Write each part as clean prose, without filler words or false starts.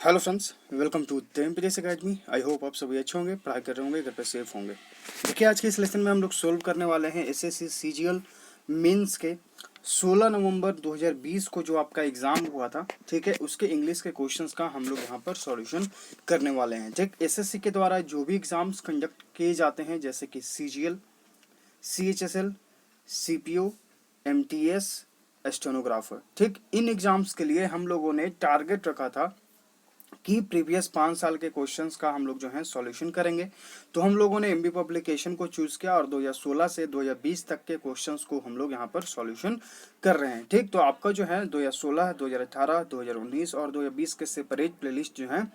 Hello friends, welcome to टेम्परेस academy. I hope आप सभी अच्छे होंगे, पढ़ाई कर रहे होंगे, घर पे सेफ होंगे। देखिए, आज के इस लेसन में हम लोग सोल्व करने वाले हैं एसएससी सीजीएल मेंस के 16 नवंबर 2020 को जो आपका एग्जाम हुआ था, ठीक है, उसके इंग्लिश के क्वेश्चंस का हम लोग यहाँ पर सॉल्यूशन करने वाले हैं। ठीक, एसएससी के द्वारा जो भी एग्जाम्स कंडक्ट किए जाते हैं, जैसे कि CGL, CHSL, CPO, MTS, stenographer, ठीक, इन एग्जाम्स के लिए हम लोगों ने टारगेट रखा था कि प्रीवियस 5 साल के क्वेश्चंस का हम लोग जो है सॉल्यूशन करेंगे। तो हम लोगों ने एमबी पब्लिकेशन को चूज किया और 2016 से 2020 तक के क्वेश्चंस को हम लोग यहाँ पर सॉल्यूशन कर रहे हैं। ठीक, तो आपका जो है 2016, 2018, 2019 और 2020 के सेपरेट प्लेलिस्ट जो है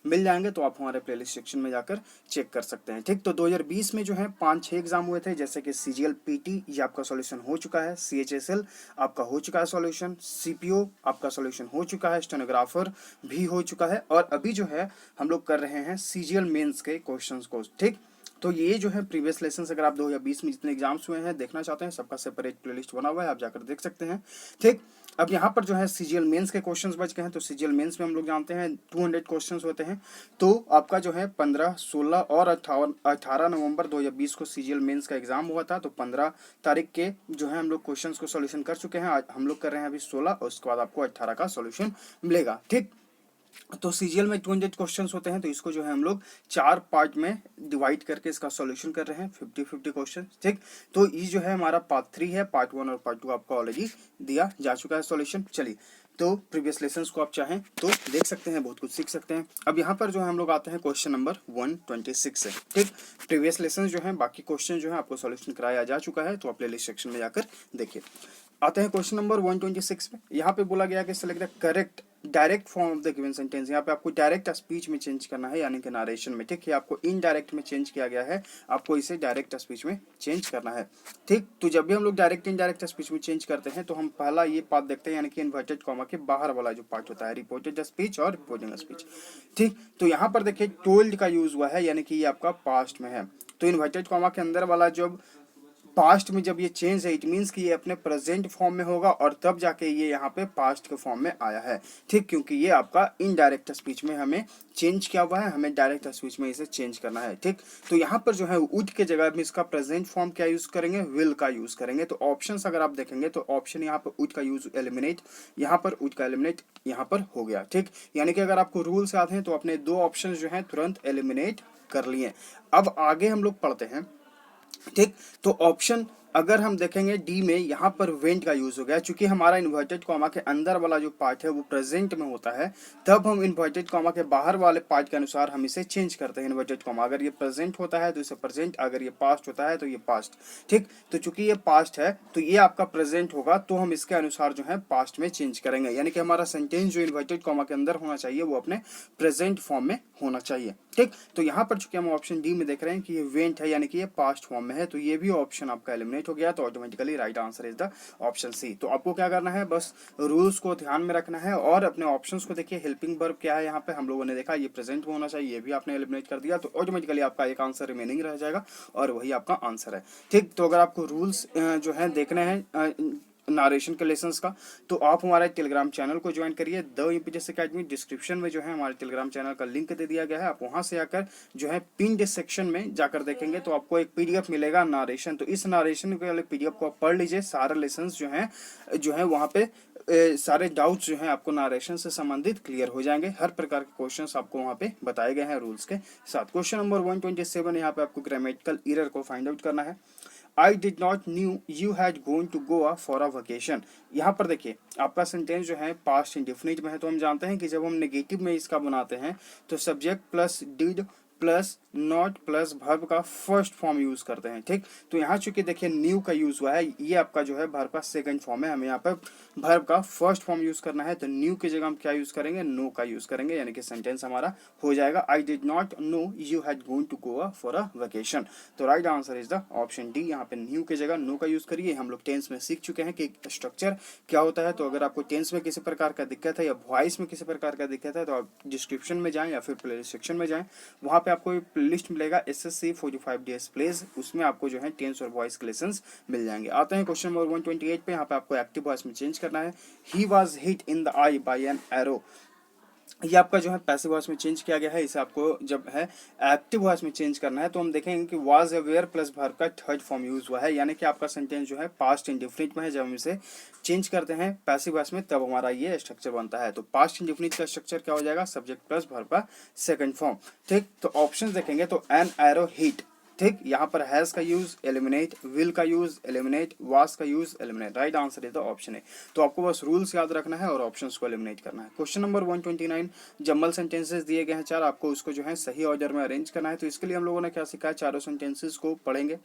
मिल जाएंगे, तो आप हमारे प्लेलिस्ट सेक्शन में जाकर चेक कर सकते हैं। ठीक, तो 2020 में जो है 5-6 एग्जाम हुए थे, जैसे कि सीजीएल पीटी, ये आपका सॉल्यूशन हो चुका है, सीएचएसएल आपका हो चुका है सॉल्यूशन, सीपीओ आपका सॉल्यूशन हो चुका है, स्टेनोग्राफर भी हो चुका है, और अभी जो है हम लोग कर रहे हैं सीजीएल मेंस के क्वेश्चंस को। ठीक, तो ये जो है प्रीवियस लेसन, अगर आप 2020 में जितने एग्जाम्स हुए हैं देखना चाहते हैं, सबका सेपरेट प्लेलिस्ट बना हुआ है, आप जाकर देख सकते हैं। ठीक, अब यहाँ पर जो है सीजीएल मेंस के क्वेश्चंस बच गए हैं। तो सीजीएल मेंस में हम लोग जानते हैं 200 क्वेश्चंस होते हैं। तो आपका जो है 15, 16 और 18 नवंबर 2020 को सीजीएल मेंस का एग्जाम हुआ था। तो 15 तारीख के जो है हम लोग क्वेश्चंस को सॉल्यूशन कर चुके हैं। आज हम लोग कर रहे हैं अभी 16, और उसके बाद आपको 18 का सॉल्यूशन मिलेगा। ठीक, तो सीजीएल में 200 क्वेश्चंस होते हैं, तो इसको जो है हम लोग 4 पार्ट में डिवाइड करके इसका सॉल्यूशन कर रहे हैं, 50-50 क्वेश्चन। ठीक, तो ये जो है हमारा पार्ट 3 है, पार्ट 1 और पार्ट 2 आपको ऑलरेडी दिया जा चुका है सॉल्यूशन। चलिए, तो प्रीवियस लेसन्स को आप चाहें तो देख सकते हैं, बहुत कुछ सीख सकते हैं। अब यहाँ पर जो है हम लोग आते हैं क्वेश्चन नंबर 126 से। ठीक, प्रीवियस लेसन जो है, बाकी क्वेश्चन जो है आपको सॉल्यूशन कराया जा चुका है, तो आप प्लेलिस्ट सेक्शन में जाकर देखिए। आते हैं क्वेश्चन नंबर 126 में। यहाँ पे बोला गया कि select the correct direct form of the given sentence. यहाँ पे आपको डायरेक्ट स्पीच में चेंज करना है, यानी कि नारेशन में। ठीक है, आपको इनडायरेक्ट में चेंज किया गया है, आपको इसे डायरेक्ट स्पीच में चेंज करना है। ठीक, तो जब भी हम लोग डायरेक्ट इनडायरेक्ट स्पीच में चेंज करते हैं, तो हम पहला ये पार्ट देखते हैं, यानी कि इन्वर्टेड कॉमा के बाहर वाला जो पार्ट होता है, रिपोर्टेड स्पीच और रिपोर्टिंग स्पीच। ठीक, तो यहाँ पर देखिए टोल्ड का यूज हुआ है, यानी कि ये आपका पास्ट में है। तो इन्वर्टेड कॉमा के अंदर वाला जो पास्ट में जब ये चेंज है, इट मीन्स कि ये अपने प्रेजेंट फॉर्म में होगा, और तब जाके ये यहाँ पे पास्ट के फॉर्म में आया है। ठीक, क्योंकि ये आपका इनडायरेक्ट स्पीच में हमें चेंज किया हुआ है, हमें डायरेक्ट स्पीच में इसे चेंज करना है। ठीक, तो यहाँ पर जो है वुड के जगह में इसका प्रेजेंट फॉर्म क्या यूज करेंगे, विल का यूज करेंगे। तो ऑप्शन अगर आप देखेंगे तो ऑप्शन यहाँ पर वुड का यूज एलिमिनेट, यहाँ पर वुड का एलिमिनेट यहाँ पर हो गया। ठीक, यानी कि अगर आपको रूल्स याद है तो अपने 2 ऑप्शन जो है तुरंत एलिमिनेट कर लिए। अब आगे हम लोग पढ़ते हैं। ठीक, तो ऑप्शन अगर हम देखेंगे डी में, यहाँ पर वेंट का यूज हो गया, क्योंकि हमारा इन्वर्टेड कॉमा के अंदर वाला जो पार्ट है वो प्रेजेंट में होता है, तब हम इन्वर्टेड कॉमा के बाहर वाले पार्ट के अनुसार हम इसे चेंज करते हैं। इन्वर्टेड कॉमा अगर ये प्रेजेंट होता है तो इसे प्रेजेंट, अगर ये पास्ट होता है तो ये पास्ट। ठीक, तो चूंकि ये पास्ट है तो ये आपका प्रेजेंट होगा, तो हम इसके अनुसार जो है पास्ट में चेंज करेंगे, यानी कि हमारा सेंटेंस जो इन्वर्टेड कॉमा के अंदर होना चाहिए वो अपने प्रेजेंट फॉर्म में होना चाहिए। ठीक, तो यहाँ पर चूंकि हम ऑप्शन डी में देख रहे हैं कि ये वेंट है, यानी कि ये पास्ट फॉर्म में है, तो ये भी ऑप्शन आपका एलिमिनेट हो गया। तो automatically right answer is the option C. तो आपको क्या करना है, बस रूल्स को ध्यान में रखना है और अपने ऑप्शंस को देखिए। हेल्पिंग वर्ब क्या है, यहाँ पे हम लोगों ने देखा ये प्रेजेंट में होना चाहिए, ये भी आपने एलिमिनेट कर दिया, तो ऑटोमेटिकली आपका एक आंसर रिमेनिंग रह जाएगा और वही आपका आंसर है। ठीक, तो अगर आपको रूल्स जो है देखने हैं नारेशन के लेसन्स का, तो आप हमारे टेलीग्राम चैनल को ज्वाइन करिए, द एमपीएस अकेडमी। डिस्क्रिप्शन में जो है हमारे टेलीग्राम चैनल का लिंक दे दिया गया है, आप वहां से आकर जो है पिन सेक्शन में जाकर देखेंगे तो आपको एक पीडीएफ मिलेगा नारेशन। तो इस नारेशन के वाले पीडीएफ को आप पढ़ लीजिए, सारे लेसन्स जो है वहाँ पे सारे डाउट्स जो हैं आपको नारेशन से संबंधित क्लियर हो जाएंगे। हर प्रकार के क्वेश्चंस आपको वहाँ पे बताए गए हैं रूल्स के साथ। क्वेश्चन नंबर 127, यहाँ पे आपको ग्रामेटिकल एरर को फाइंड आउट करना है। I did not knew you had gone to Goa for a vacation। यहाँ पर देखिए आपका सेंटेंस जो है पास्ट इंडेफिनिट में है, तो हम जानते हैं कि जब हम नेगेटिव में इसका बनाते हैं तो subject plus did plus not plus verb का फर्स्ट फॉर्म यूज करते हैं। ठीक, तो यहाँ चूंकि देखिए न्यू का यूज हुआ है, ये आपका जो है वर्ब का सेकंड फॉर्म है, हमें यहाँ पर वर्ब का फर्स्ट फॉर्म यूज करना है, तो न्यू की जगह हम क्या यूज करेंगे, नो का यूज करेंगे, यानी कि सेंटेंस हमारा हो जाएगा I did not know you had gone to Goa for a vacation. तो right answer is the option D. यहाँ पे न्यू की जगह नो का यूज करिए। हम लोग टेंस में सीख चुके हैं कि स्ट्रक्चर क्या होता है, तो अगर आपको टेंस में किसी प्रकार का दिक्कत है या वॉइस में किसी प्रकार का दिक्कत है तो आप डिस्क्रिप्शन में जाएं या फिर प्लेलिस्ट सेक्शन में जाएं, वहां पे आपको लिस्ट मिलेगा एसएससी 45 डेज प्लेस, उसमें आपको जो है टेंस और वॉइस के लेसन्स मिल जाएंगे। आते हैं क्वेश्चन नंबर 128 पे। यहाँ पे आपको एक्टिव वॉइस में चेंज करना है। He was hit in the eye by an arrow. ये आपका जो है पैसिव वॉइस में चेंज किया गया है। इसे आपको जब है एक्टिव वॉइस में चेंज करना है तो हम देखेंगे कि वाज अवेयर प्लस वर्ब का थर्ड फॉर्म यूज हुआ है, यानी कि आपका सेंटेंस जो है पास्ट इंडेफिनिट में है। जब हम इसे चेंज करते हैं पैसिव वॉइस में तब हमारा ये स्ट्रक्चर बनता है। तो पास्ट इंडेफिनिट का स्ट्रक्चर क्या हो जाएगा, सब्जेक्ट प्लस वर्ब का सेकंड फॉर्म। ठीक, तो ऑप्शन देखेंगे तो एन एरो हिट, ठीक, यहाँ पर हैज का यूज एलिमिनेट, विल का यूज एलिमिनेट, वाज का use eliminate. Right answer is the option है। तो आपको बस रूल्स याद रखना है और ऑप्शंस को एलिमिनेट करना है। क्वेश्चन नंबर 129, जम्बल सेंटेंसेस दिए गए हैं चार, आपको उसको जो है सही ऑर्डर में अरेंज करना है। तो इसके लिए हम लोगों ने क्या सीखा है, चारों सेंटेंसेस को पढ़ेंगे।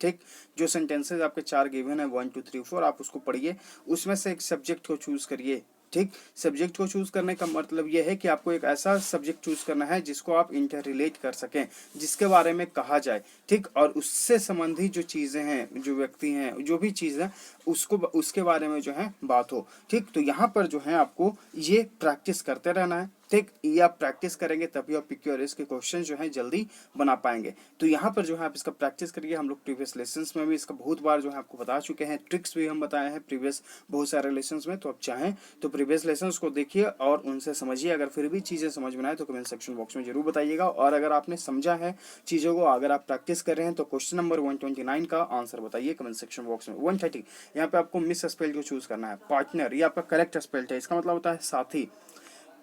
ठीक, जो सेंटेंसेस आपके चार गिवन है 1 2 3 4, आप उसको पढ़िए, उसमें से एक सब्जेक्ट को चूज करिए। ठीक, सब्जेक्ट को चूज करने का मतलब यह है कि आपको एक ऐसा सब्जेक्ट चूज करना है जिसको आप इंटर रिलेट कर सकें, जिसके बारे में कहा जाए। ठीक, और उससे संबंधित जो चीजें हैं, जो व्यक्ति हैं, जो भी चीज है, उसको उसके बारे में जो है बात हो। ठीक, तो यहाँ पर जो है आपको ये प्रैक्टिस करते रहना है। ठीक, ये आप प्रैक्टिस करेंगे तभी आप PQRS के क्वेश्चन जो है जल्दी बना पाएंगे। तो यहाँ पर जो है आप इसका प्रैक्टिस करिए। हम लोग प्रीवियस लेसन्स में भी इसका बहुत बार जो है आपको बता चुके हैं, ट्रिक्स भी हम बताए हैं प्रीवियस बहुत सारे लेसन्स में। तो आप चाहें तो प्रीवियस लेसन्स को देखिए और उनसे समझिए। अगर फिर भी चीज़ें समझ में आए तो कमेंट सेक्शन बॉक्स में जरूर बताइएगा। और अगर आपने समझा है चीज़ों को, अगर आप प्रैक्टिस कर रहे हैं तो क्वेश्चन नंबर 129 का आंसर बताइए कमेंट सेक्शन बॉक्स में। 130, यहाँ पे आपको मिस स्पेल को चूज करना है। पार्टनर, ये आपका करेक्ट स्पेल्ड है, इसका मतलब होता है साथी।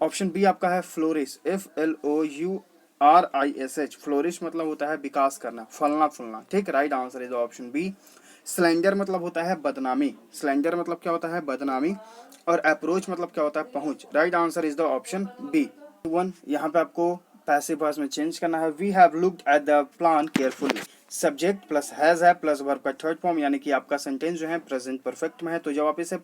ऑप्शन बी आपका है फ्लोरिश, FLOURISH, फ्लोरिश मतलब होता है विकास करना, फलना फूलना। ठीक, right answer is option B. Slender मतलब होता है बदनामी, स्लेंडर मतलब क्या होता है, बदनामी। और अप्रोच मतलब क्या होता है, पहुंच। Right answer is the option B. यहाँ पे आपको पैसिव वॉइस में चेंज करना है। We have looked at the plan carefully, subject plus has है प्लस वर्ब का थर्ड फॉर्म, यानी कि आपका सेंटेंस जो है प्रेजेंट परफेक्ट में है। तो जब आप इसे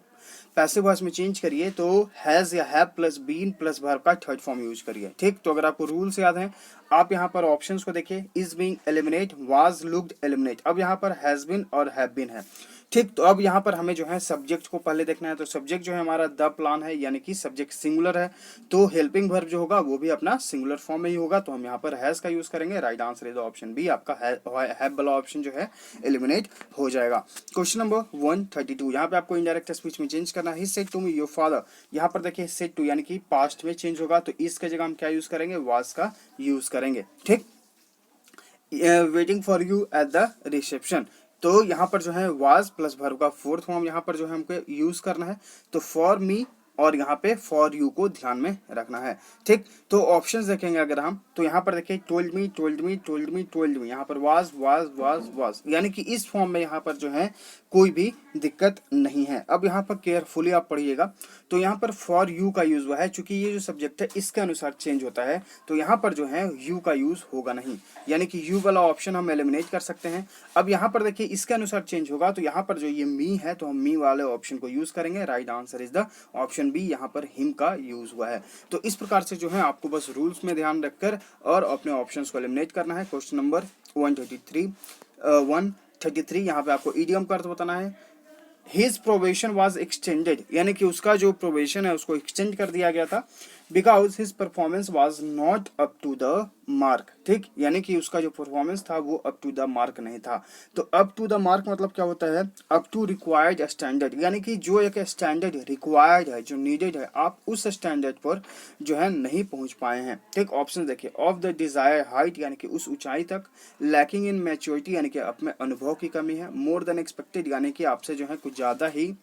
पैसिव वॉइस में चेंज करिए तो हैज या have plus been plus verb का थर्ड फॉर्म यूज करिए। ठीक, तो अगर आपको रूल्स याद हैं, आप यहाँ पर ऑप्शंस को देखिए, is being eliminate, was looked eliminate. अब यहाँ पर हैज बीन और हैव बीन है। ठीक, तो अब यहाँ पर हमें जो है सब्जेक्ट को पहले देखना है। तो सब्जेक्ट जो है हमारा द प्लान है, यानी कि सब्जेक्ट सिंगुलर है, तो हेल्पिंग वर्ब जो होगा वो भी अपना सिंगुलर फॉर्म में ही होगा। तो हम यहाँ पर हैज का यूज करेंगे। Right answer is option B, आपका हैव वाला ऑप्शन जो है एलिमिनेट हो जाएगा। क्वेश्चन नंबर 132, यहाँ पे आपको इनडायरेक्ट स्पीच में चेंज करना है। He said to me your father, यहाँ पर देखिए सेड टू यानी कि पास्ट में चेंज होगा, तो इसके जगह हम क्या यूज करेंगे, वाज का यूज करेंगे। ठीक, waiting for you at the reception, तो यहाँ पर जो है वाज प्लस वर्ब का फोर्थ फॉर्म यहाँ पर जो है हमको यूज करना है। तो फॉर मी और यहाँ पे फॉर यू को ध्यान में रखना है। ठीक, तो ऑप्शंस देखेंगे अगर हम, तो यहाँ पर देखिए told me, told me, told me, told me, यहाँ पर वाज वाज वाज वाज, यानी कि इस फॉर्म में यहाँ पर जो है कोई भी दिक्कत नहीं है। अब यहाँ पर केयरफुली आप पढ़िएगा, तो यहाँ पर फॉर यू का यूज हुआ है, चूंकि ये जो सब्जेक्ट है इसके अनुसार चेंज होता है, तो यहाँ पर जो है यू का यूज होगा नहीं, यानी कि यू वाला ऑप्शन हम एलिमिनेट कर सकते हैं। अब यहाँ पर देखिए इसके अनुसार चेंज होगा, तो यहाँ पर जो ये मी है तो हम मी वाले ऑप्शन को यूज करेंगे। Right answer is the option B, यहाँ पर हिम का यूज हुआ है। तो इस प्रकार से जो है आपको बस रूल्स में ध्यान रखकर और अपने ऑप्शंस को एलिमिनेट करना है। क्वेश्चन नंबर 133 यहाँ पे आपको इडियम का अर्थ बताना है। हिज प्रोबेशन वॉज एक्सटेंडेड, यानी कि उसका जो प्रोबेशन है उसको एक्सटेंड कर दिया गया था, because his performance was not up to the mark. ठीक, यानी कि उसका जो परफॉर्मेंस था वो अप टू द मार्क नहीं था। तो अप टू द मार्क मतलब क्या होता है, अप टू रिक्वायर्ड स्टैंडर्ड, यानी कि जो एक स्टैंडर्ड रिक्वायर्ड है, जो नीडेड है, आप उस स्टैंडर्ड पर जो है नहीं पहुंच पाए हैं। ठीक, ऑप्शन देखिए, ऑफ द डिजायर हाइट, यानी कि उस ऊंचाई तक, लैकिंग इन मैच्योरिटी, यानी कि अपने अनुभव की कमी है, मोर देन एक्सपेक्टेड, यानी कि आपसे जो है कुछ ज्यादा ही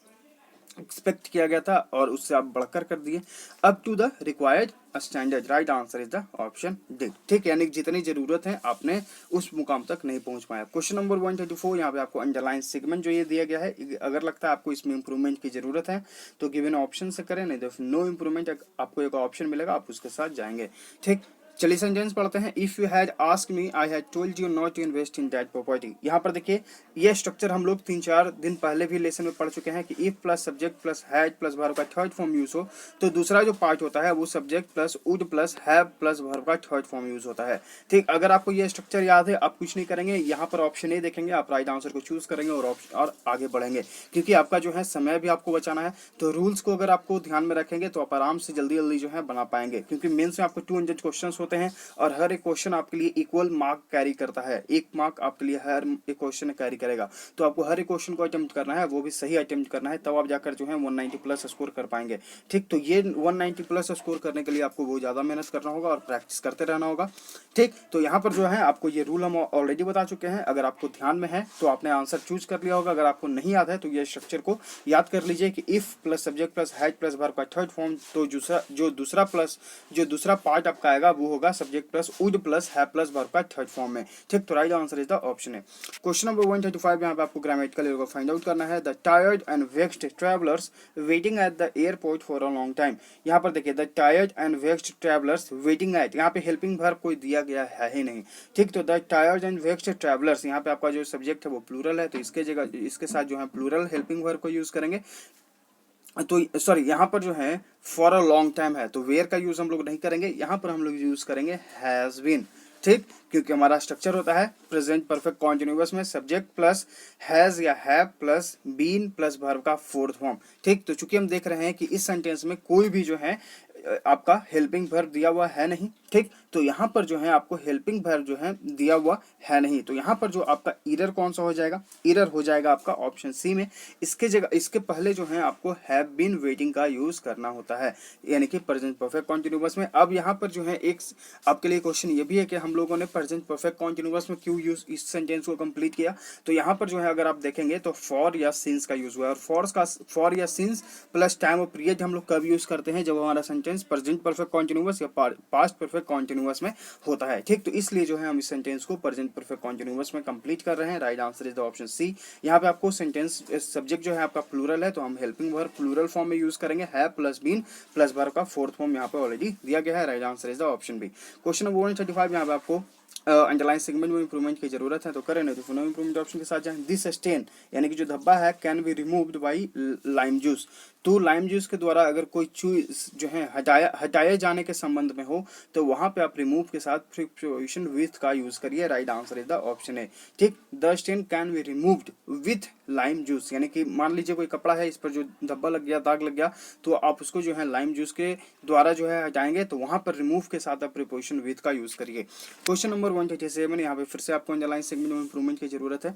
एक्सपेक्ट किया गया था और उससे आप बढ़कर कर दिए, up to the required standard. Right answer is the option D. ठीक, यानी जितनी जरूरत है आपने उस मुकाम तक नहीं पहुंच पाया। क्वेश्चन नंबर 134, यहाँ पे आपको अंडरलाइन सेगमेंट जो ये दिया गया है, अगर लगता है आपको इसमें इंप्रूवमेंट की जरूरत है तो गिवन ऑप्शन से करें, नहीं तो नो इंप्रूवमेंट आपको एक ऑप्शन मिलेगा, आप उसके साथ जाएंगे। ठीक, चलिए सेंटेंस पढ़ते हैं। If you had asked me I had told you not to invest in that property. यहाँ पर देखिए ये स्ट्रक्चर हम लोग 3-4 दिन पहले भी लेसन में पढ़ चुके हैं कि if plus subject plus had plus verb का थर्ड फॉर्म यूज हो तो दूसरा जो पार्ट होता है वो subject plus would plus have plus verb का थर्ड फॉर्म यूज होता है। ठीक, अगर आपको ये स्ट्रक्चर याद है आप कुछ नहीं करेंगे, यहाँ पर ऑप्शन ए देखेंगे, आप राइट आंसर को चूज करेंगे और आगे बढ़ेंगे, क्योंकि आपका जो है समय भी आपको बचाना है। तो रूल्स को अगर आपको ध्यान में रखेंगे तो आप आराम से जल्दी जल्दी जो है बना पाएंगे, क्योंकि मेंस में आपको 200 क्वेश्चन होते हैं और हर एक क्वेश्चन आपके लिए इक्वल मार्क कैरी करता है, 1 मार्क आपके लिए हर एक क्वेश्चन कैरी करेगा। तो आपको हर एक क्वेश्चन को अटेम्प्ट करना है, वो भी सही अटेम्प्ट करना है, तब आप जाकर जो है 190 प्लस स्कोर कर पाएंगे। ठीक, तो ये 190 प्लस स्कोर करने के लिए आपको बहुत ज़्यादा मेहनत करना होगा और प्रैक्टिस करते रहना होगा। ठीक, तो यहाँ पर जो है आपको ये रूल हम ऑलरेडी बता चुके हैं। अगर आपको ध्यान में है तो आपने आंसर चूज कर लिया होगा, अगर आपको नहीं याद है तो ये स्ट्रक्चर को याद कर लीजिए कि if plus subject plus has plus verb का थर्ड फॉर्म, तो जो दूसरा पार्ट आपका आएगा वो होगा subject plus would plus have plus verb का थर्ड फॉर्म में। ठीक, तो right answer is the option है। क्वेश्चन नंबर 135 यहाँ पे आपको ग्रामेटिकल एरर को फाइंड आउट करना है। The tired and vexed travellers waiting at the airport for a long time. यहाँ पर देखिए the tired and vexed travellers waiting eight, यहाँ पे हेल्पिंग वर्ब कोई दिया गया है ही नहीं। ठीक, तो the tired and vexed travellers, यहाँ पे आपका जो सब्जेक्ट है वो प्लूरल है, तो इसके जगह इसके साथ जो है प्लूरल हेल्पिंग वर्ब को यूज करेंगे। तो सॉरी, यहाँ पर जो है फॉर अ लॉन्ग टाइम है तो वेयर का यूज हम लोग नहीं करेंगे, यहाँ पर हम लोग यूज करेंगे हैज बीन। ठीक, क्योंकि हमारा स्ट्रक्चर होता है प्रेजेंट परफेक्ट कॉन्टिन्यूअस में सब्जेक्ट प्लस हैज या have plus been plus verb का फोर्थ फॉर्म। ठीक, तो चूंकि हम देख रहे हैं कि इस सेंटेंस में कोई भी जो है आपका हेल्पिंग वर्ब दिया हुआ है नहीं। ठीक, तो यहाँ पर जो है आपको हेल्पिंग वर्ब जो है दिया हुआ है नहीं, तो यहाँ पर जो आपका एरर कौन सा हो जाएगा, एरर हो जाएगा आपका ऑप्शन सी में। इसके जगह इसके पहले जो है आपको हैव बीन वेटिंग का यूज करना होता है, यानी कि प्रेजेंट परफेक्ट कॉन्टिन्यूअस में। अब यहाँ पर जो है एक आपके लिए क्वेश्चन ये भी है कि हम लोगों ने प्रेजेंट परफेक्ट कॉन्टिन्यूअस में क्यों यूज इस सेंटेंस को कंप्लीट किया। तो यहाँ पर जो है अगर आप देखेंगे तो फॉर या सिंस का यूज हुआ है, और फॉर या सिंस प्लस टाइम और पीरियड हम लोग कब यूज करते हैं, जब हमारा सेंटेंस प्रेजेंट परफेक्ट कॉन्टिन्यूअस या पास्ट परफेक्ट कॉन्टिन्यूअस में होता है। ठीक, तो इसलिए जो है हम इस सेंटेंस को प्रेजेंट परफेक्ट कॉन्टिन्यूअस में कंप्लीट कर रहे हैं। Right answer is the option C. यहाँ पे आपको सेंटेंस सब्जेक्ट जो है आपका प्लूरल है, तो हम हेल्पिंग वर्ब प्लूरल फॉर्म में यूज करेंगे, have plus been plus verb का फोर्थ फॉर्म यहाँ पे ऑलरेडी दिया गया है। Right answer is the option B. Question number 135 यहाँ पे आपको अंडरलाइन सेगमेंट में इंप्रूवमेंट की जरूरत है, तो करें, नहीं तो नो इंप्रूवमेंट ऑप्शन के साथ जाएं। दिस स्टेन यानी कि जो धब्बा है can be removed by lime juice, तो लाइम जूस के द्वारा अगर कोई चीज जो है हटाए जाने के संबंध में हो तो वहां पे आप रिमूव के साथ प्रिपोजिशन विथ का यूज करिए। Right answer is the option है। ठीक, the stain can be removed with lime juice, यानी कि मान लीजिए कोई कपड़ा है, इस पर जो धब्बा लग गया, दाग लग गया, तो आप उसको जो है लाइम जूस के द्वारा जो है हटाएंगे, तो वहां पर रिमूव के साथ आप प्रिपोजिशन विथ का यूज करिए। क्वेश्चन नंबर 137 यहाँ पे फिर से आपको अंडरलाइन सेगमेंट में इंप्रूवमेंट की जरूरत है।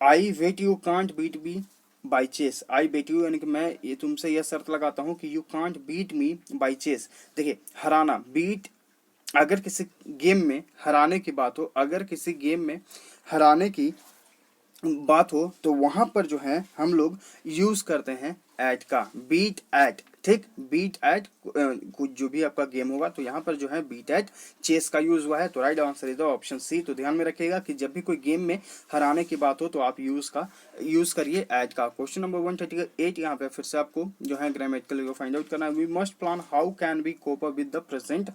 I bet you can't beat me by chess. I bet you यानी कि मैं ये तुमसे यह शर्त लगाता हूँ कि you can't beat me by chess. देखिए हराना, बीट अगर किसी गेम में हराने की बात हो, अगर किसी गेम में हराने की बात हो तो वहां पर जो है हम लोग यूज करते हैं एट का, बीट एट। ठीक, बीट एट कुछ जो भी आपका गेम होगा तो यहाँ पर जो है बीट एट चेस का यूज हुआ है, तो right answer is the option C. तो ध्यान में रखिएगा कि जब भी कोई गेम में हराने की बात हो तो आप यूज करिए एट का। क्वेश्चन नंबर 138 यहाँ पे फिर से आपको जो है ग्रामेटिकल फाइंड आउट करना है। We must plan how can be cope up with the present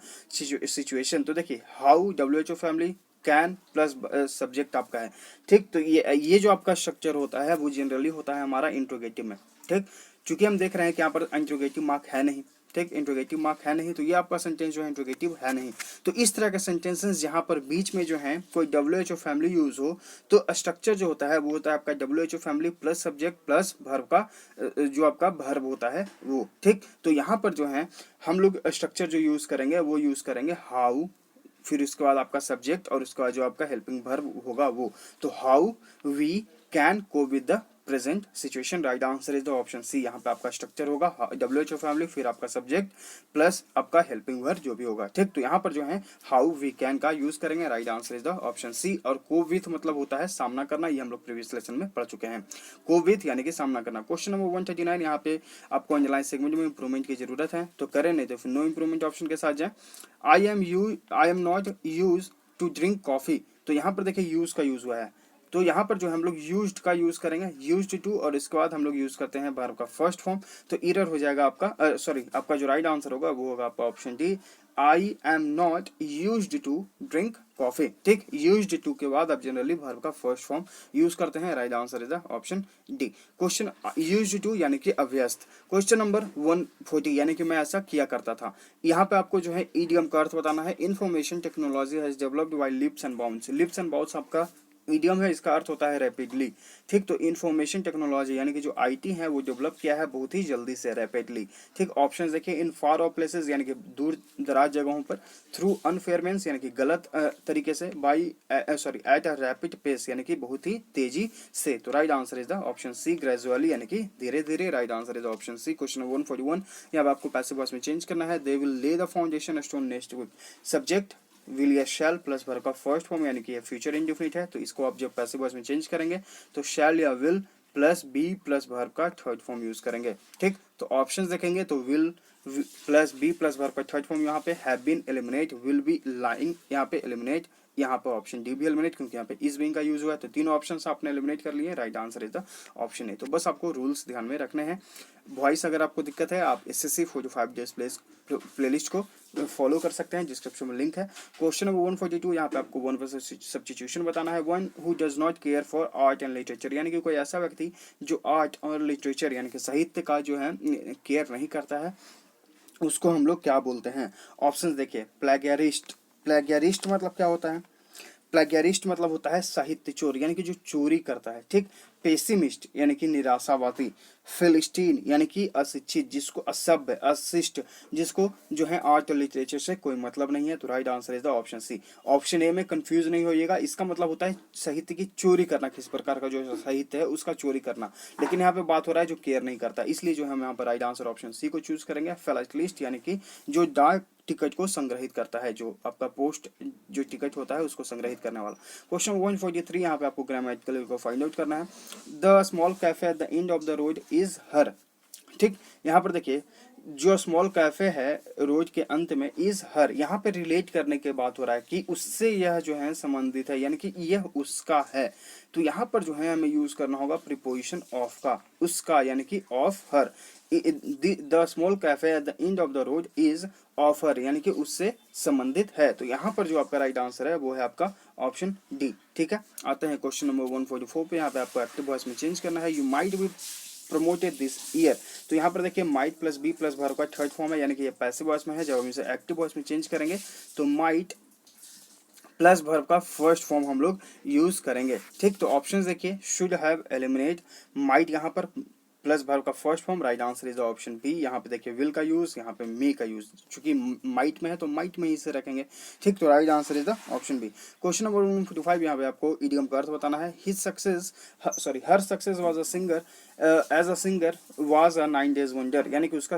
situation. तो देखिए how WHO family can plus subject आपका है। ठीक, तो ये जो आपका स्ट्रक्चर होता है वो जनरली होता है हमारा इंट्रोगेटिव में। ठीक, चूंकि हम देख रहे हैं कि यहाँ पर इंट्रोगेटिव मार्क है नहीं। ठीक, इंट्रोगेटिव मार्क है नहीं, तो ये आपका सेंटेंस जो है इंट्रोगेटिव है नहीं। तो इस तरह के सेंटेंसेस जहाँ पर बीच में जो है कोई WHO फैमिली यूज हो तो स्ट्रक्चर जो होता है वो होता है आपका WHO family plus subject plus verb का जो आपका वर्ब होता है वो। ठीक, तो यहाँ पर जो है हम लोग स्ट्रक्चर जो यूज करेंगे वो यूज करेंगे हाउ, फिर उसके बाद आपका सब्जेक्ट और उसके बाद जो आपका हेल्पिंग वर्ब होगा वो। तो how we can cope with the present situation. Right answer is the option C. यहाँ पे आपका स्ट्रक्चर होगा WHO फैमिली, फिर आपका सब्जेक्ट प्लस आपका हेल्पिंग वर्ब जो भी होगा। ठीक, तो यहाँ पर जो है हाउ वी कैन का यूज करेंगे। Right answer is the option C. और कोप विथ मतलब होता है सामना करना, ये हम लोग प्रीवियस लेसन में पढ़ चुके हैं। कोप विथ यानी कि सामना करना। क्वेश्चन नंबर 139 यहाँ पे आपको अंडरलाइन सेगमेंट में इंप्रूवमेंट की जरूरत है, तो करें, नहीं तो फिर नो इंप्रूवमेंट ऑप्शन के साथ जाए। I am not use to drink coffee, तो यहाँ पर देखिए यूज का यूज हुआ है, तो यहाँ पर जो हम लोग यूज्ड का यूज करेंगे, यूज्ड टू, और इसके बाद हम लोग यूज करते हैं वर्ब का फर्स्ट फॉर्म, तो एरर हो जाएगा आपका, सॉरी आपका जो राइट आंसर होगा वो होगा आपका option D, I am not used to drink coffee. ठीक, यूज्ड टू के बाद आप जनरली वर्ब का फर्स्ट फॉर्म यूज करते हैं। Right answer is the option D. Question used to यानी कि अभ्यस्त। क्वेश्चन नंबर 140 यानी कि मैं ऐसा किया करता था। यहाँ पे आपको जो है ईडियम का अर्थ बताना है। Information technology has developed by lips and bounds. Lips and bounds आपका ईडियम है, इसका अर्थ होता है रैपिडली। ठीक, तो इंफॉर्मेशन टेक्नोलॉजी यानी कि जो आईटी है वो डेवलप किया है बहुत ही जल्दी से, रैपिडली। ठीक, ऑप्शंस देखिए, इन फार ऑफ प्लेसेस यानी कि दूर दराज जगहों पर, थ्रू अनफेयर मीन्स यानी कि गलत तरीके से, by at a rapid pace यानी कि बहुत ही तेजी से। तो right answer is the option C, gradually यानी कि धीरे धीरे। Right answer is option C. Question number 141, यहाँ पे आपको पैसिव वॉइस में चेंज करना है। They will lay the foundation stone next week. Subject will या शैल प्लस वर्ब का फर्स्ट फॉर्म यानी कि ये फ्यूचर इंडेफिनिट है, तो इसको आप जब पैसिव वॉइस में चेंज करेंगे तो शैल या will plus be plus verb का थर्ड फॉर्म यूज करेंगे। ठीक, तो ऑप्शंस देखेंगे तो will plus be plus verb का थर्ड फॉर्म यहाँ पे have been eliminate, will be lying यहाँ पे एलिमिनेट, यहाँ पे ऑप्शन डी भी एलिमिनेट क्योंकि यहाँ पे इज बीइंग का यूज हुआ है। तो तीनों ऑप्शंस आपने एलिमिनेट कर लिए। Right answer is the option A. तो बस आपको रूल्स ध्यान में रखने हैं। वॉइस अगर आपको दिक्कत है आप एसएससी 45 डेज प्लेलिस्ट को फॉलो कर सकते हैं, डिस्क्रिप्शन में लिंक है। क्वेश्चन नंबर 142, यहाँ पे आपको वन वर्सेस सब्स्टिट्यूशन बताना है। One who does not care for art and literature, यानी कि कोई ऐसा व्यक्ति जो आर्ट और लिटरेचर यानी कि साहित्य का जो है केयर नहीं करता है, उसको हम लोग क्या बोलते हैं। ऑप्शंस देखिए, प्लेगियरिस्ट। प्लेगियरिस्ट मतलब क्या होता है? प्लेगियरिस्ट मतलब होता है साहित्य चोर यानी कि जो चोरी करता है। ठीक, पेसिमिस्ट यानी कि निराशावादी, फिलिस्टीन यानी कि अशिक्षित, जिसको असभ्य, अशिष्ट, जिसको जो है आर्ट और लिटरेचर से कोई मतलब नहीं है। तो right answer is the option C. Option A में कंफ्यूज नहीं होइएगा, इसका मतलब होता है साहित्य की चोरी करना, किस प्रकार का जो साहित्य है उसका चोरी करना, लेकिन यहाँ पे बात हो रहा है जो केयर नहीं करता, इसलिए जो हम यहाँ पर राइट आंसर ऑप्शन सी को चूज करेंगे। फिलैटेलिस्ट यानी कि जो डाक टिकट को संग्रहित करता है, जो आपका पोस्ट जो टिकट होता है उसको संग्रहित करने वाला। क्वेश्चन 143, यहाँ पे आपको ग्रामेटिकल को फाइंड आउट करना है। The small cafe at the end of the road is her. ठीक, यहाँ पर देखिए जो स्मॉल कैफे है रोड के अंत में, इज हर, यहाँ पे रिलेट करने के बात हो रहा है कि उससे यह जो है संबंधित है यानी कि यह उसका है। तो यहाँ पर जो है हमें यूज करना होगा प्रीपोजिशन ऑफ का, उसका यानी कि of her. The small cafe at the end of the road is of her यानी कि उससे संबंधित है। तो यहाँ पर जो आपका राइट आंसर है वो है आपका ऑप्शन डी। ठीक है, आते हैं क्वेश्चन नंबर 144 पे। यहाँ पे आपको एक्टिव वॉइस में चेंज करना है। You might be promoted this year. तो यहाँ पर देखिए might plus be plus verb का थर्ड फॉर्म है यानी कि ये पैसिव वॉइस में है। जब हम इसे एक्टिव वॉइस में चेंज करेंगे तो माइट प्लस वर्ब का फर्स्ट फॉर्म हम लोग यूज करेंगे। ठीक, तो ऑप्शंस देखिए, शुड हैव, एलिमिनेट, माइट यहाँ पर प्लस वर्ब का first form. Right answer is option B. यहाँ पे देखिए विल का यूज, यहाँ पे मे का यूज, चूंकि माइट में है तो माइट में ही से रखेंगे। ठीक, तो right answer is the option B. Question number 145, यहाँ पे आपको इडियम का अर्थ बताना है। His success, sorry her success was a singer as a singer was a 9 days wonder, यानी कि उसका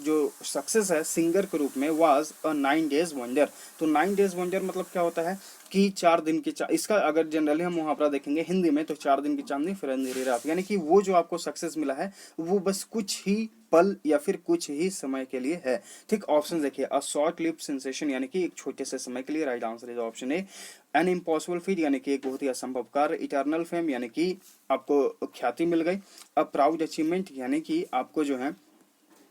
जो सक्सेस है सिंगर के रूप में वाज अ 9 डेज वंडर। तो 9 डेज वंडर मतलब क्या होता है कि 4 दिन की इसका अगर जनरली हम मुहावरा देखेंगे हिंदी में तो 4 दिन की चांदनी फिर अंधेरी रात, यानी कि वो जो आपको सक्सेस मिला है वो बस कुछ ही पल या फिर कुछ ही समय के लिए है। ठीक, ऑप्शन देखिए, अ शॉर्ट लिव्ड सेंसेशन यानी कि एक छोटे से समय के लिए। Right answer is option A. An impossible feet यानी कि एक बहुत ही असंभव कार्य। इटर्नल फेम यानी कि आपको ख्याति मिल गई। अ प्राउड अचीवमेंट यानी कि आपको जो है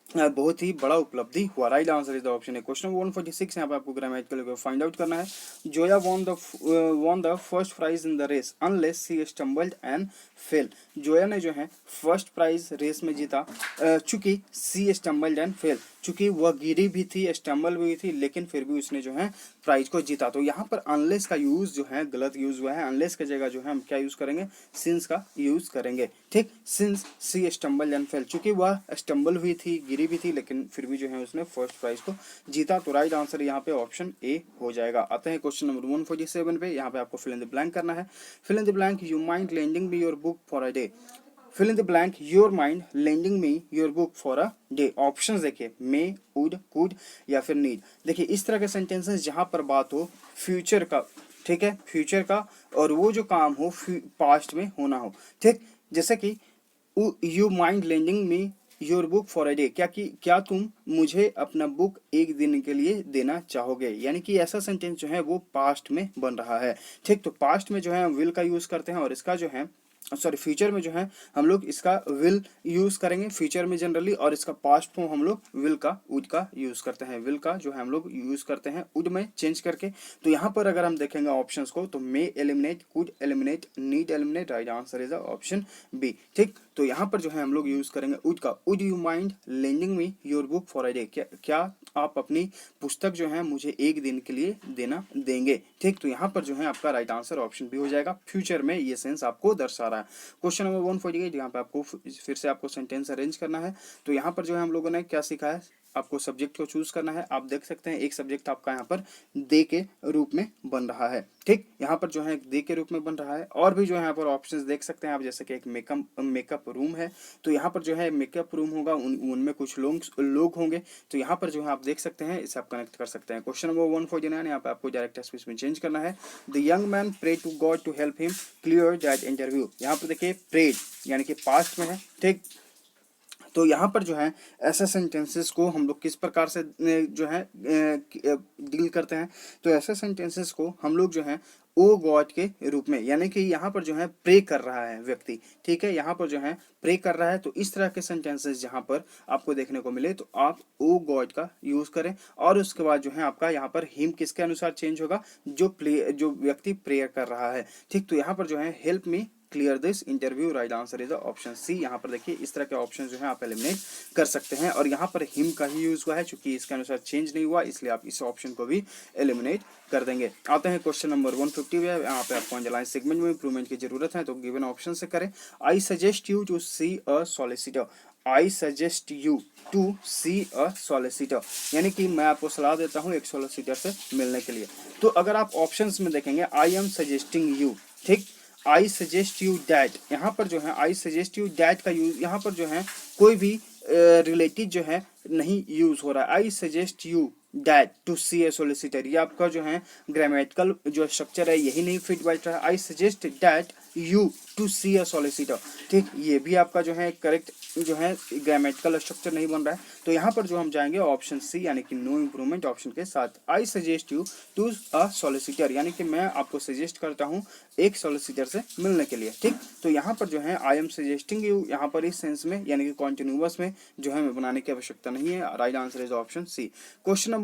बहुत ही बड़ा उपलब्धि हुआ। Right answer is the option है। क्वेश्चन 146, यहाँ पे आपको ग्रामेटिकल को फाइंड आउट करना है। Zoya won the first prize in the race unless she stumbled and fell. Zoya ने जो है फर्स्ट प्राइज रेस में जीता चूंकि सी स्टम्बल्ड एंड फेल, चूंकि वह गिरी भी थी, स्टम्बल भी थी, लेकिन फिर भी उसने जो है प्राइज को जीता। तो यहाँ पर अनलेस का यूज जो है गलत यूज हुआ है। अनलेस की जगह जो है हम क्या यूज करेंगे, सिंस का यूज करेंगे। ठीक, since she stumble and fell, चूंकि वह स्टम्बल हुई थी, गिरी भी थी, लेकिन फिर भी जो है उसने फर्स्ट प्राइज को जीता। तो राइट आंसर यहाँ पे ऑप्शन ए हो जाएगा। आते हैं क्वेश्चन नंबर 147 पे। यहाँ पे आपको फिल इन द ब्लैंक करना है। Fill in the blank, you mind lending me your book for a day. Fill in the blank, your mind lending me your book for a day. Options देखिए, may, would, could या फिर need. देखिए इस तरह के sentences जहां पर बात हो फ्यूचर का, ठीक है, फ्यूचर का, और वो जो काम हो पास्ट में होना हो। ठीक, जैसे कि you mind lending me your book for a day, क्या तुम मुझे अपना बुक एक दिन के लिए देना चाहोगे, यानी कि ऐसा सेंटेंस जो है वो पास्ट में बन रहा है। ठीक, तो पास्ट में जो है हम विल का यूज करते हैं, और इसका जो है सॉरी फ्यूचर में जो है हम लोग इसका विल यूज करेंगे फ्यूचर में जनरली, और इसका पास्ट फॉर्म हम लोग विल का, वुड का यूज करते हैं। विल का जो है हम लोग यूज करते हैं वुड में चेंज करके। तो यहाँ पर अगर हम देखेंगे ऑप्शंस को तो may eliminate, could eliminate, need eliminate. Right answer is option B. ठीक, तो यहाँ पर जो है हम लोग यूज करेंगे वुड का। Would you mind lending me your book for a day, क्या आप अपनी पुस्तक जो है मुझे एक दिन के लिए देना देंगे। ठीक, तो यहाँ पर जो है आपका राइट आंसर ऑप्शन बी हो जाएगा। फ्यूचर में ये सेंस आपको दर्शा रहा है। क्वेश्चन नंबर 148, यहाँ पे आपको फिर से आपको सेंटेंस अरेंज करना है। तो यहाँ पर जो है हम लोगों ने क्या सीखा है, आपको सब्जेक्ट को चूज करना है। आप देख सकते हैं एक सब्जेक्ट आपका यहाँ पर दे के रूप में बन रहा है। ठीक, यहाँ पर जो है दे के रूप में बन रहा है। और भी जो है यहाँ पर ऑप्शंस देख सकते हैं आप, जैसे कि एक मेकअप रूम है, तो यहाँ पर जो है मेकअप रूम होगा, उनमें कुछ लोग होंगे। तो यहाँ पर जो है आप देख सकते हैं, इसे आप कनेक्ट कर सकते हैं। क्वेश्चन नंबर 149, यहाँ पे आपको डायरेक्ट स्पीच में चेंज करना है। The young man pray to God to help him clear that interview. यहाँ पर देखिए प्रेड यानी कि पास्ट में है। ठीक, तो यहाँ पर जो है ऐसे सेंटेंसेस को हम लोग किस प्रकार से जो है डील करते हैं, तो ऐसे सेंटेंसेस को हम लोग जो है ओ गॉड के रूप में, यानी कि यहाँ पर जो है प्रे कर रहा है व्यक्ति। ठीक है, यहाँ पर जो है प्रे कर रहा है, तो इस तरह के सेंटेंसेस जहाँ पर आपको देखने को मिले तो आप ओ गॉड का यूज करें। और उसके बाद जो है आपका यहाँ पर हिम किसके अनुसार चेंज होगा, जो व्यक्ति प्रेयर कर रहा है। ठीक, तो यहाँ पर जो है help me clear this interview, right answer is option C. यहाँ पर देखिए इस तरह के ऑप्शन जो है आप एलिमिनेट कर सकते हैं। और यहाँ पर हिम का ही यूज हुआ है, चूंकि इसके अनुसार चेंज नहीं हुआ, इसलिए आप इस ऑप्शन को भी एलिमिनेट कर देंगे। आते हैं क्वेश्चन नंबर 150 है। यहाँ पे आपको अंडरलाइन सेगमेंट में इंप्रूवमेंट की जरूरत है, तो गिवन ऑप्शन से करें। I suggest you to see a solicitor. I suggest you to see a solicitor, यानी कि मैं आपको सलाह देता हूँ एक सॉलिसिटर से मिलने के लिए। तो अगर आप ऑप्शंस में देखेंगे, आई एम सजेस्टिंग यू, ठीक, आई सजेस्ट यू डैट, यहाँ पर जो है आई सजेस्ट यू डैट का यूज, यहाँ पर जो है कोई भी रिलेटिव जो है नहीं यूज हो रहा है। I suggest you that to see a solicitor, ये आपका जो है ग्रामेटिकल जो स्ट्रक्चर है यही नहीं फिट बैठ रहा है। I suggest that you to see a solicitor, ठीक, ये भी आपका जो है करेक्ट जो है ग्रामेटिकल स्ट्रक्चर नहीं बन रहा है। तो यहाँ पर जो हम जाएंगे ऑप्शन सी, यानी कि नो इम्प्रूवमेंट ऑप्शन के साथ। I suggest you to a solicitor, यानी कि मैं आपको सजेस्ट करता हूँ एक सॉलिसिटर से मिलने के लिए। ठीक, तो यहाँ पर जो है आई एम सजेस्टिंग यू, यहाँ पर इस सेंस में यानी कि कॉन्टिन्यूअस में जो है हमें बनाने की आवश्यकता नहीं है। Right answer is option C. Question number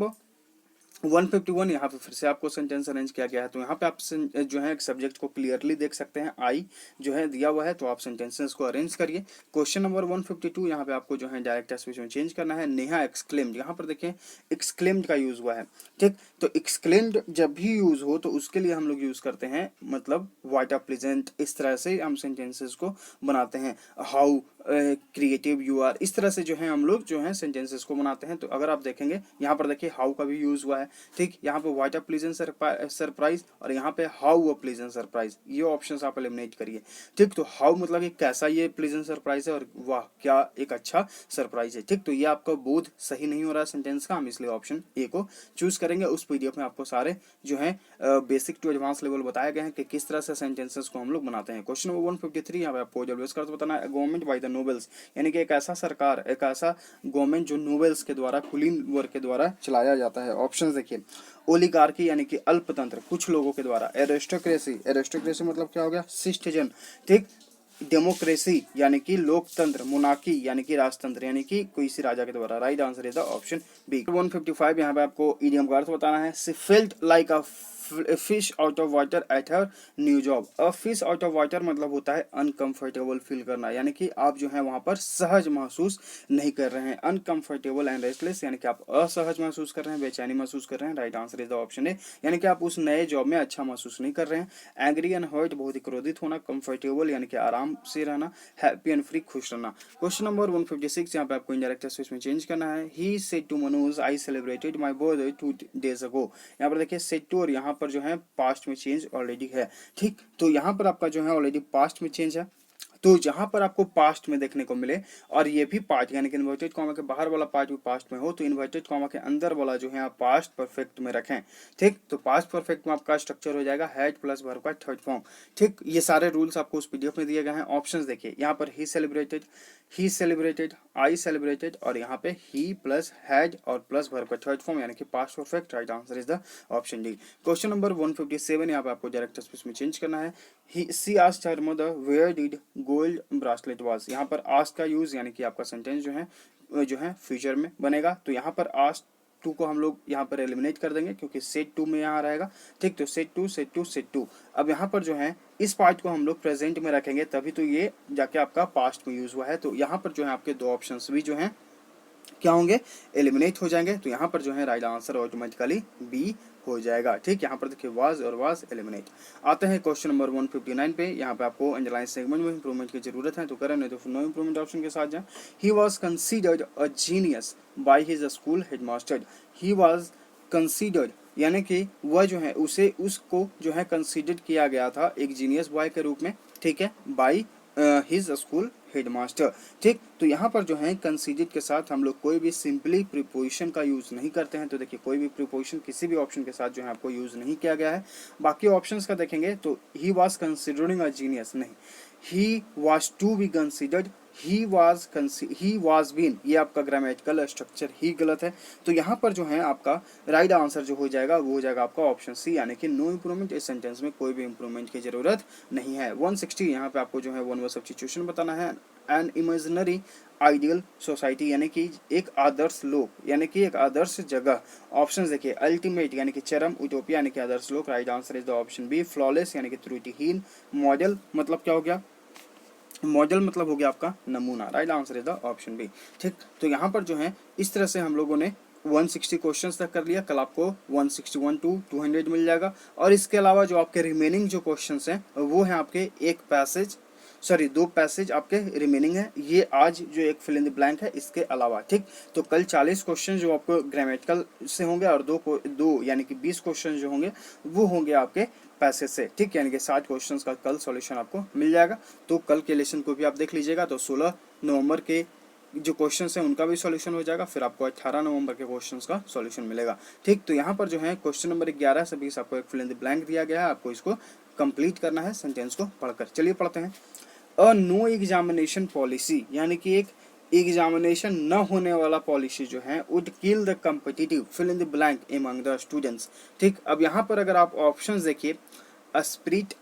151, यहाँ पे फिर से आपको सेंटेंस अरेंज किया गया है। तो यहाँ पे आप जो है एक सब्जेक्ट को क्लियरली देख सकते हैं, आई जो है दिया हुआ है, तो आप सेंटेंसेस को अरेंज करिए। क्वेश्चन नंबर 152, यहाँ पे आपको जो है डायरेक्ट स्पीच में चेंज करना है। नेहा एक्सक्लेम्ड, यहाँ पर देखिए एक्सक्लेम्ड का यूज हुआ है। ठीक, तो एक्सक्लेम्ड जब भी यूज हो तो उसके लिए हम लोग यूज करते हैं मतलब व्हाट आर प्रेजेंट, इस तरह से हम सेंटेंसेस को बनाते हैं। हाउ क्रिएटिव यू आर, इस तरह से जो है हम लोग जो है सेंटेंसेस को बनाते हैं। तो अगर आप देखेंगे यहाँ पर देखिए हाउ का भी यूज हुआ है। ठीक, यहाँ पे व्हाट अ प्लीजेंट सरप्राइज और यहाँ पे हाउ अ प्लीजेंट सरप्राइज, ये ऑप्शंस आप एलिमिनेट करिए। ठीक, तो हाउ मतलब कि कैसा ये प्लीजेंट सरप्राइज है और वाह क्या एक अच्छा सरप्राइज है। ठीक, तो ये आपका बोध सही नहीं हो रहा है सेंटेंस का, हम इसलिए ऑप्शन ए को चूज करेंगे। उस पीडीएफ में आपको सारे जो है बेसिक टू एडवांस लेवल बताए गए हैं कि किस तरह से सेंटेंसेस को हम लोग बनाते हैं। क्वेश्चन नंबर 153, यहाँ पे आपको डब्ल्यूएस का बताना है। गवर्नमेंट बाय द नोबेल्स, यानी कि एक ऐसा सरकार, एक ऐसा गवर्नमेंट जो नोबेल्स के द्वारा, खुली वर्ग के द्वारा चलाया जाता है। ऑप्शन देखिए, ओलिगार्की यानी कि अल्पतंत्र, कुछ लोगों के द्वारा। एरिस्टोक्रेसी, एरिस्टोक्रेसी मतलब क्या हो गया, शिष्टजन। ठीक, डेमोक्रेसी यानी कि लोकतंत्र, मोनार्की यानी कि राजतंत्र, यानी कि कोई सी राजा के द्वारा। Right answer is the option B. 155, यहाँ पे आपको इडियम का अर्थ बताना है। She felt like a fish out of water at her new job. A fish out of water मतलब होता है अनकंफर्टेबल फील करना, यानी कि आप जो है वहां पर सहज महसूस नहीं कर रहे हैं। अनकंफर्टेबल एंड रेस्टलेस, यानी कि आप असहज महसूस कर रहे हैं, बेचैनी महसूस कर रहे हैं। Right answer is the option A, यानी कि आप उस नए जॉब में अच्छा महसूस नहीं कर रहे हैं। एंग्री एंड हर्ट, बहुत ही क्रोधित होना। कंफर्टेबल यानी कि आराम से रहना। हैप्पी एंड फ्री, खुश रहना। क्वेश्चन नंबर 156, यहाँ पे आपको इनडायरेक्ट स्पीच में चेंज करना है। He said to Manoj, I celebrated my birthday 2 days ago। यहाँ पर देखिए सेड टू, और यहाँ पर जो है पास्ट में चेंज ऑलरेडी है। ठीक, तो यहाँ पर आपका जो है ऑलरेडी पास्ट में चेंज है। तो जहां पर आपको पास्ट में देखने को मिले और ये भी पार्ट यानी कि इन्वर्टेड कॉमा के बाहर वाला पार्ट भी पास्ट में हो, तो इन्वर्टेड कॉमा के अंदर वाला जो है आप पास्ट परफेक्ट में रखें। ठीक, तो पास्ट परफेक्ट में आपका स्ट्रक्चर हो जाएगा हैड प्लस वर्ब का थर्ड फॉर्म। ठीक, ये सारे रूल्स आपको उस पीडीएफ में दिए गए हैं। ऑप्शंस देखिए, यहाँ पर ही सेलिब्रेटेड, आई सेलिब्रेटेड, और यहाँ पे ही प्लस हैड और प्लस वर्ब का थर्ड फॉर्म यानी कि past perfect. Right answer is the option D. Question number 157, यहाँ पे आपको डायरेक्ट स्पीच में चेंज करना है। She asked her mother where did gold bracelet was. यहाँ पर आस्क का यूज यानी कि आपका सेंटेंस जो है फ्यूचर में बनेगा। तो यहाँ पर आस्क टू को हम लोग यहाँ पर एलिमिनेट कर देंगे क्योंकि सेट टू में यहाँ रहेगा, ठीक। तो set to set to set to. अब यहाँ पर जो है इस पार्ट को हम लोग प्रेजेंट में रखेंगे, तभी तो ये जाके आपका पास्ट में यूज हुआ है। तो यहाँ पर जो है आपके दो ऑप्शंस भी जो हैं क्या होंगे, एलिमिनेट हो जाएंगे। तो यहाँ पर जो है राइट आंसर ऑटोमेटिकली बी हो जाएगा, ठीक। यहाँ पर देखिए वाज और वाज एलिमिनेट। आते हैं क्वेश्चन नंबर 159 पे। यहाँ पे आपको अंडरलाइन सेगमेंट में इंप्रूवमेंट की जरूरत है तो करें, नहीं तो नो इंप्रूवमेंट ऑप्शन के साथ जाए। He was considered a genius by his school headmaster. He was considered यानी कि वह जो है उसको जो है कंसीडर किया गया था एक जीनियस बॉय के रूप में, ठीक है, बाय हिज स्कूल हेडमास्टर, ठीक। तो यहाँ पर जो है कंसीडर्ड के साथ हम लोग कोई भी सिंपली प्रीपोजिशन का यूज नहीं करते हैं। तो देखिए कोई भी प्रीपोजिशन किसी भी ऑप्शन के साथ जो है आपको यूज नहीं किया गया है। बाकी ऑप्शंस का देखेंगे तो he was considering a genius नहीं, he was to be considered, he was been, ये आपका ग्रामेटिकल स्ट्रक्चर ही गलत है। तो यहाँ पर जो है आपका राइट आंसर जो हो जाएगा वो हो जाएगा आपका ऑप्शन सी, यानी कि नो इंप्रूवमेंट। इस सेंटेंस में कोई भी इंप्रूवमेंट की जरूरत नहीं है। 160 यहाँ पे आपको जो है वन वर्ड सब्स्टिट्यूशन बताना है। एन इमेजिनरी आइडियल सोसाइटी यानी कि एक आदर्श लोक, यानी कि एक आदर्श जगह। ऑप्शन देखिए अल्टीमेट यानी कि चरम, यूटोपिया यानी कि आदर्श लोक। Right answer is the option B flawless यानी कि त्रुटिहीन। मॉडल मतलब क्या हो गया, मॉडल मतलब हो गया आपका नमूना। Right answer is the option B, ठीक। तो यहाँ पर जो है इस तरह से हम लोगों ने 160 क्वेश्चंस तक कर लिया। कल आपको 161 टू 200 मिल जाएगा। और इसके अलावा जो आपके रिमेनिंग जो क्वेश्चंस हैं वो हैं आपके दो पैसेज आपके रिमेनिंग है। ये आज जो एक फिल इन द ब्लैंक है इसके अलावा, ठीक। तो कल 40 क्वेश्चन जो आपको ग्रामेटिकल से होंगे और दो यानी कि 20 क्वेश्चन जो होंगे वो होंगे आपके पैसेज से, ठीक। यानी कि 60 क्वेश्चंस का कल सॉल्यूशन आपको मिल जाएगा। तो कल के लेसन को भी आप देख लीजिएगा। तो 16 नवंबर के जो क्वेश्चंस हैं उनका भी सॉल्यूशन हो जाएगा, फिर आपको 18 नवंबर के क्वेश्चंस का सॉल्यूशन मिलेगा, ठीक। तो यहाँ पर जो है क्वेश्चन नंबर 11 से 20 आपको एक फिल इन द ब्लैंक दिया गया है, आपको इसको कंप्लीट करना है सेंटेंस को पढ़कर। चलिए पढ़ते हैं। अ नो एग्जामिनेशन पॉलिसी यानी कि एक एग्जामिनेशन न होने वाला पॉलिसी जो है would kill the competitive fill in the blank among the students, ठीक। अब यहाँ पर अगर आप ऑप्शंस देखिए, स्पिरिट,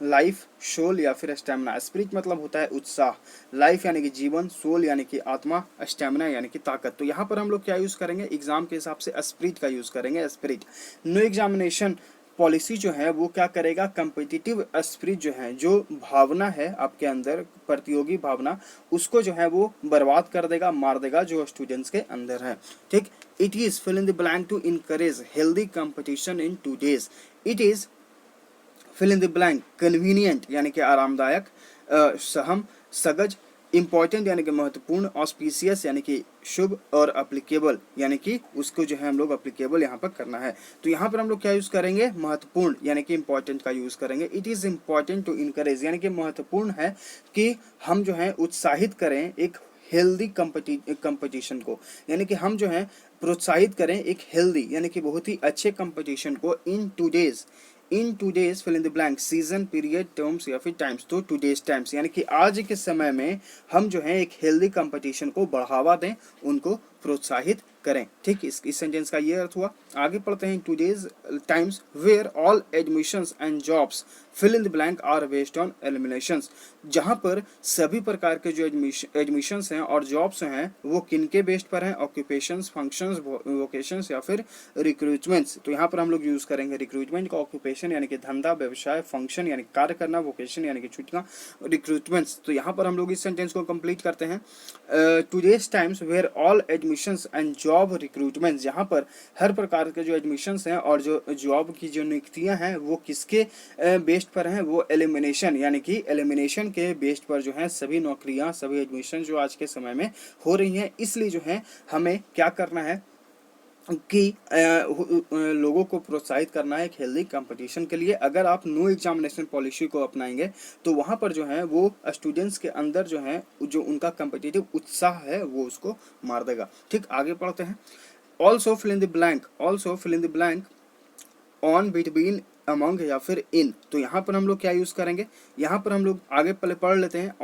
लाइफ, सोल या फिर स्टेमिना। स्पिरिट मतलब होता है उत्साह, लाइफ यानी कि जीवन, सोल यानी कि आत्मा, स्टेमिना यानी कि ताकत। तो यहाँ पर हम लोग क्या यूज करेंगे, एग्जाम के हिसाब से स्पिरिट का यूज करेंगे। स्पिरिट। नो एग्जामिनेशन पॉलिसी जो है वो क्या करेगा, कम्पिटिटिव स्पिरिट जो है, जो भावना है आपके अंदर प्रतियोगी भावना, उसको जो है वो बर्बाद कर देगा, मार देगा जो स्टूडेंट्स के अंदर है, ठीक। It is fill in the blank to encourage healthy competition in today's. It is fill in the blank convenient यानी कि आरामदायक, सहम, सगज, इंपॉर्टेंट यानी कि महत्वपूर्ण, ऑस्पिशियस यानी कि शुभ, और एप्लीकेबल यानी कि उसको जो है हम लोग एप्लीकेबल यहाँ पर करना है। तो यहाँ पर हम लोग क्या यूज करेंगे, महत्वपूर्ण यानी कि इंपॉर्टेंट का यूज करेंगे। It is important to encourage यानी कि महत्वपूर्ण है कि हम जो है उत्साहित करें एक हेल्दी कंपटीशन को, यानी कि हम जो है प्रोत्साहित करें एक हेल्दी यानी कि बहुत ही अच्छे कंपटीशन को in today's fill in the blank season, period, terms या फिर टाइम्स। तो टूडेज टाइम्स यानी कि आज के समय में हम जो है एक हेल्दी कंपटीशन को बढ़ावा दें, उनको प्रोत्साहित करें, ठीक। इस सेंटेंस का ये अर्थ हुआ। आगे पढ़ते हैं। Today's times where all admissions and jobs fill in the blank are based on eliminations, जहां पर सभी प्रकार के जो एडमिशंस हैं और जॉब्स हैं वो किनके बेस्ड पर हैं, ऑक्यूपेशंस, फंक्शंस, वोकेशंस या फिर रिक्रूटमेंट्स। तो यहाँ पर हम लोग यूज करेंगे रिक्रूटमेंट का, ऑक्यूपेशन यानी कि धंधा व्यवसाय, फंक्शन यानी कार्य करना, वोकेशन यानी कि छुट्टियां, रिक्रूटमेंट्स। तो यहाँ पर हम लोग इस सेंटेंस को कंप्लीट करते हैं। Today's times where all admissions and job recruitment, जहाँ पर हर प्रकार के जो एडमिशंस हैं और जो जॉब की जो नियुक्तियां हैं वो किसके बेस्ड पर हैं, वो एलिमिनेशन यानी कि एलिमिनेशन के बेस्ड पर जो है सभी नौकरियां, सभी एडमिशन जो आज के समय में हो रही हैं। इसलिए जो है हमें क्या करना है कि लोगों को प्रोत्साहित करना है एक हेल्दी कंपटीशन के लिए। अगर आप नो एग्जामिनेशन पॉलिसी को अपनाएंगे तो वहाँ पर जो है वो स्टूडेंट्स के अंदर जो है जो उनका कम्पिटिटिव उत्साह है वो उसको मार देगा, ठीक। आगे पढ़ते हैं। Also fill in the blank on, between, among या फिर इन। तो यहाँ पर हम लोग क्या यूज करेंगे, यहाँ पर हम लोग आगे पहले पढ़ लेते हैं।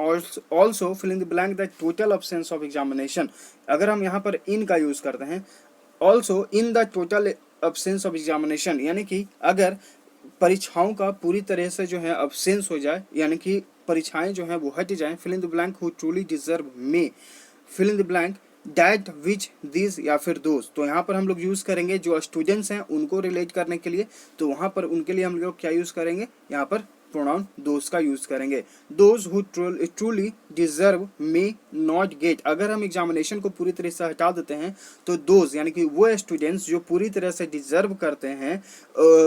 Also fill in the blank the total absence of examination. अगर हम यहाँ पर इन का यूज करते हैं, also in the total absence of examination, यानी कि अगर परीक्षाओं का पूरी तरह से जो है अब्सेंस हो जाए, यानी कि परीक्षाएं जो है वो हट जाएं, fill in the blank who truly deserve may, fill in the blank that which this या फिर दोस्त, तो यहाँ पर हम लोग यूज़ करेंगे जो स्टूडेंट्स हैं उनको रिलेट करने के लिए, तो वहाँ पर उनके लिए हम लोग क्या यूज़ करेंगे, यहाँ पर प्रोनाउन दोस्त का यूज़ करेंगे। Those who truly deserve may not gate, अगर हम एग्जामिनेशन को पूरी तरह से हटा देते हैं तो दोज यानी कि वो स्टूडेंट्स जो पूरी तरह से डिजर्व करते हैं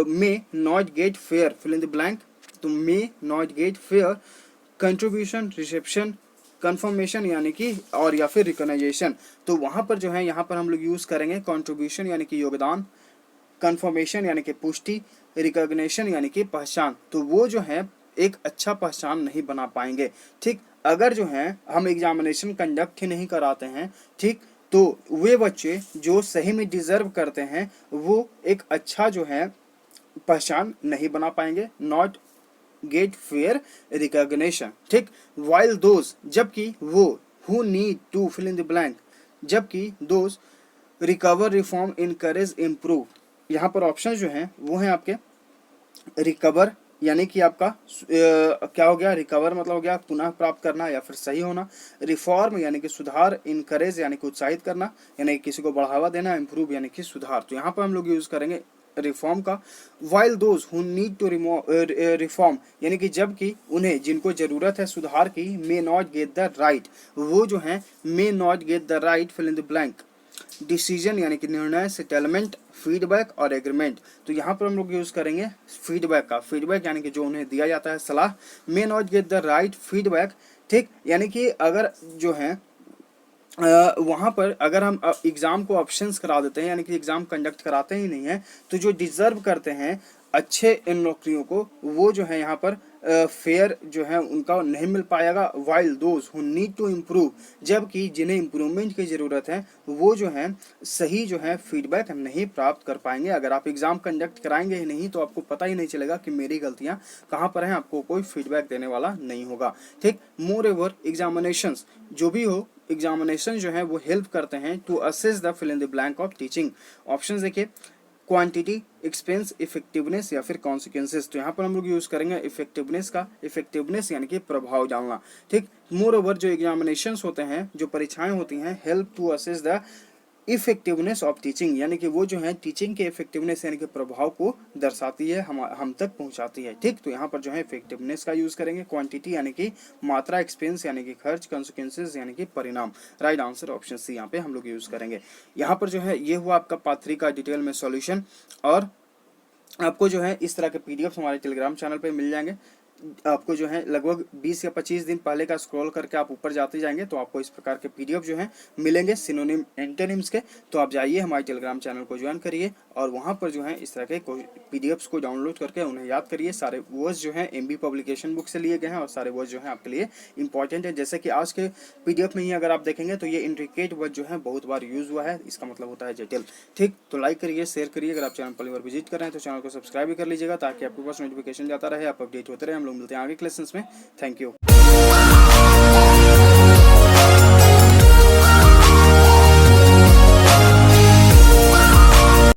may not get fair fill in the blank, तो may not get fair contribution reception confirmation यानी कि और या फिर रिकॉग्नाइजेशन, तो वहाँ पर जो है यहाँ पर हम लोग यूज़ करेंगे कंट्रीब्यूशन यानी कि योगदान, कंफर्मेशन यानी कि पुष्टि, रिकॉग्निशन यानी कि पहचान, तो वो जो है एक अच्छा पहचान नहीं बना पाएंगे। ठीक, अगर जो है हम एग्जामिनेशन कंडक्ट ही नहीं कराते हैं, ठीक, तो वे बच्चे जो सही में डिजर्व करते हैं वो एक अच्छा जो है पहचान नहीं बना पाएंगे, नॉट गेट फेयर रिकॉग्निशन। ठीक, वाइल दोज, जबकि वो, who need to fill in the blank, जबकि those recover reform encourage improve, यहाँ पर ऑप्शन जो हैं वो हैं आपके रिकवर यानी कि आपका क्या हो गया, रिकवर मतलब हो गया पुनः प्राप्त करना या फिर सही होना, रिफॉर्म यानी कि सुधार, इनकरेज यानी कि उत्साहित करना यानी कि किसी को बढ़ावा देना, इम्प्रूव यानी कि सुधार, तो यहाँ पर हम लोग यूज करेंगे रिफॉर्म का। While those who need to reform यानी कि जबकि उन्हें जिनको जरूरत है सुधार की, may not get the right, वो जो है may not get the right fill in the blank, decision यानी कि निर्णय, सेटलमेंट, फीडबैक और एग्रीमेंट, तो यहाँ पर हम लोग यूज करेंगे फीडबैक का। फीडबैक यानी कि जो उन्हें दिया जाता है सलाह, मे not get the right feedback. ठीक, यानी कि अगर जो है वहाँ पर अगर हम एग्ज़ाम को ऑप्शंस करा देते हैं यानी कि एग्ज़ाम कंडक्ट कराते ही नहीं है, तो जो डिज़र्व करते हैं अच्छे इन नौकरियों को वो जो है यहाँ पर फेयर जो है उनका नहीं मिल पाएगा। While those who need to improve, जबकि जिन्हें इम्प्रूवमेंट की ज़रूरत है वो जो है सही जो है फीडबैक नहीं प्राप्त कर पाएंगे। अगर आप एग्ज़ाम कंडक्ट कराएंगे ही नहीं तो आपको पता ही नहीं चलेगा कि मेरी गलतियाँ कहाँ पर हैं, आपको कोई फीडबैक देने वाला नहीं होगा। ठीक, मोर एवर एग्जामिनेशंस जो भी हो, एग्जामिनेशन जो है वो हेल्प करते हैं to assess the fill in the blank of teaching. Option देखिए, क्वांटिटी, एक्सपेंस, इफेक्टिवनेस या फिर कॉन्सिक्वेंसेस, तो यहाँ पर हम लोग यूज करेंगे इफेक्टिवनेस का। इफेक्टिवनेस यानी कि प्रभाव जानना। ठीक, मोर ओवर जो एग्जामिनेशंस होते हैं, जो परीक्षाएं होती हैं, help to assess the effectiveness of teaching यानी कि वो जो है टीचिंग के इफेक्टिवनेस यानी कि प्रभाव को दर्शाती है, हम तक पहुंचाती है। ठीक, तो यहाँ पर जो है इफेक्टिवनेस का यूज करेंगे। क्वांटिटी यानी कि मात्रा, एक्सपेंस यानी कि खर्च, कॉन्सिक्वेंसेस यानी कि परिणाम। राइट आंसर ऑप्शन सी यहाँ पे हम लोग यूज करेंगे। यहाँ पर जो है ये हुआ आपका पार्ट 3 का डिटेल में सॉल्यूशन, और आपको जो है इस तरह के पीडीएफ हमारे टेलीग्राम चैनल पे मिल जाएंगे। आपको जो है लगभग 20 या 25 दिन पहले का स्क्रॉल करके आप ऊपर जाते जाएंगे तो आपको इस प्रकार के पीडीएफ जो है मिलेंगे सिनोनिम एंटोनिम्स के। तो आप जाइए हमारे टेलीग्राम चैनल को ज्वाइन करिए और वहाँ पर जो है इस तरह के पीडीएफ्स को डाउनलोड करके उन्हें याद करिए। सारे वर्ड्स जो हैं एमबी पब्लिकेशन बुक से लिए गए हैं और सारे वर्ड्स जो हैं आपके लिए इंपॉर्टेंट है। जैसे कि आज के पीडीएफ में ही अगर आप देखेंगे तो ये इंट्रिकेट वर्ड जो है बहुत बार यूज हुआ है, इसका मतलब होता है जटिल। ठीक, तो लाइक करिए, शेयर करिए। अगर आप चैनल पहली बार विजिट कर रहे हैं तो चैनल को सब्सक्राइब भी कर लीजिएगा ताकि आपके पास नोटिफिकेशन जाता रहे, आप अपडेट होते रहे। हम लोग मिलते हैं आगे के लेसन्स में। Thank you.